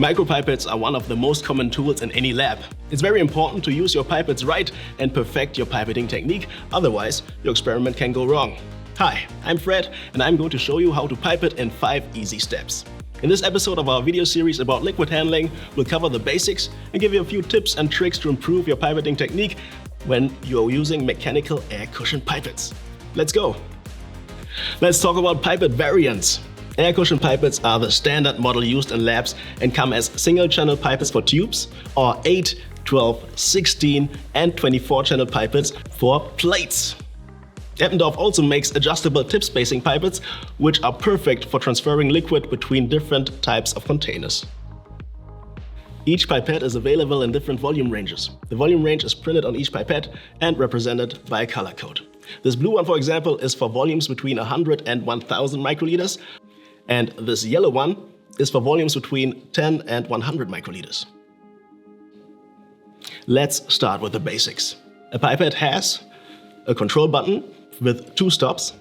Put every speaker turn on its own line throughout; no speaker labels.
Micropipettes are one of the most common tools in any lab. It's very important to use your pipettes right and perfect your pipetting technique, otherwise your experiment can go wrong. Hi, I'm Fred and I'm going to show you how to pipette in 5 easy steps. In this episode of our video series about liquid handling, we'll cover the basics and give you a few tips and tricks to improve your pipetting technique when you're using mechanical air cushion pipettes. Let's go! Let's talk about pipette variants. Air cushion pipettes are the standard model used in labs and come as single-channel pipettes for tubes or 8, 12, 16 and 24-channel pipettes for plates. Eppendorf also makes adjustable tip spacing pipettes, which are perfect for transferring liquid between different types of containers. Each pipette is available in different volume ranges. The volume range is printed on each pipette and represented by a color code. This blue one, for example, is for volumes between 100 and 1000 microliters, and this yellow one is for volumes between 10 and 100 microliters. Let's start with the basics. A pipette has a control button with 2 stops,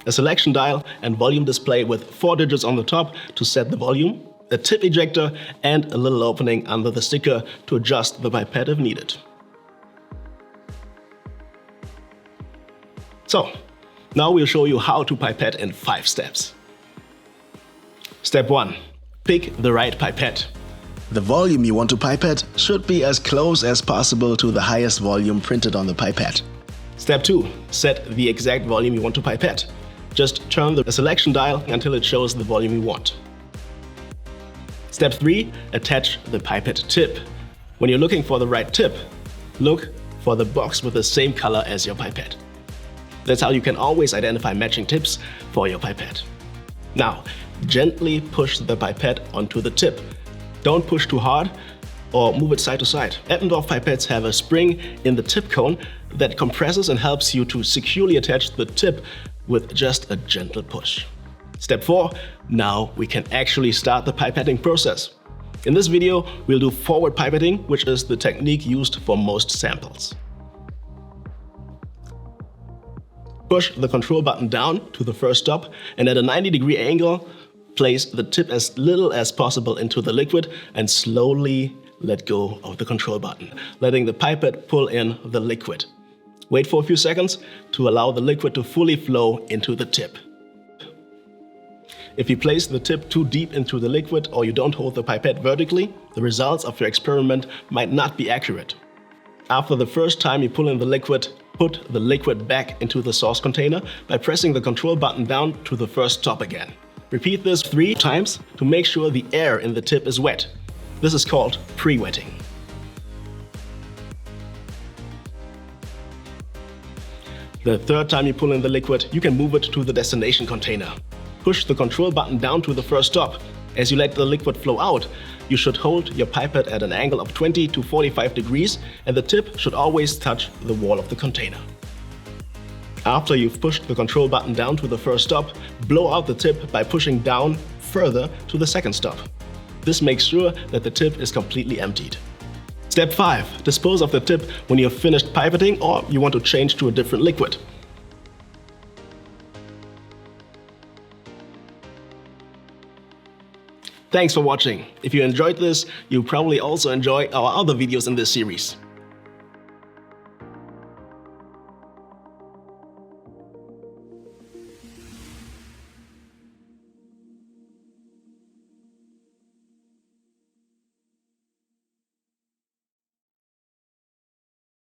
a selection dial and volume display with 4 digits on the top to set the volume, a tip ejector and a little opening under the sticker to adjust the pipette if needed. So, now we'll show you how to pipette in 5 steps. Step 1. Pick the right pipette. The volume you want to pipette should be as close as possible to the highest volume printed on the pipette. Step 2. Set the exact volume you want to pipette. Just turn the selection dial until it shows the volume you want. Step 3. Attach the pipette tip. When you're looking for the right tip, look for the box with the same color as your pipette. That's how you can always identify matching tips for your pipette. Now, gently push the pipette onto the tip. Don't push too hard or move it side to side. Eppendorf pipettes have a spring in the tip cone that compresses and helps you to securely attach the tip with just a gentle push. Step 4. Now we can actually start the pipetting process. In this video, we'll do forward pipetting, which is the technique used for most samples. Push the control button down to the first stop and at a 90-degree angle, place the tip as little as possible into the liquid and slowly let go of the control button, letting the pipette pull in the liquid. Wait for a few seconds to allow the liquid to fully flow into the tip. If you place the tip too deep into the liquid or you don't hold the pipette vertically, the results of your experiment might not be accurate. After the first time you pull in the liquid, put the liquid back into the sauce container by pressing the control button down to the first stop again. Repeat this 3 times to make sure the air in the tip is wet. This is called pre-wetting. The third time you pull in the liquid, you can move it to the destination container. Push the control button down to the first stop. As you let the liquid flow out, you should hold your pipette at an angle of 20 to 45 degrees and the tip should always touch the wall of the container. After you've pushed the control button down to the first stop, blow out the tip by pushing down further to the second stop. This makes sure that the tip is completely emptied. Step 5. Dispose of the tip when you've finished pipetting or you want to change to a different liquid. Thanks for watching. If you enjoyed this, you'll probably also enjoy our other videos in this series.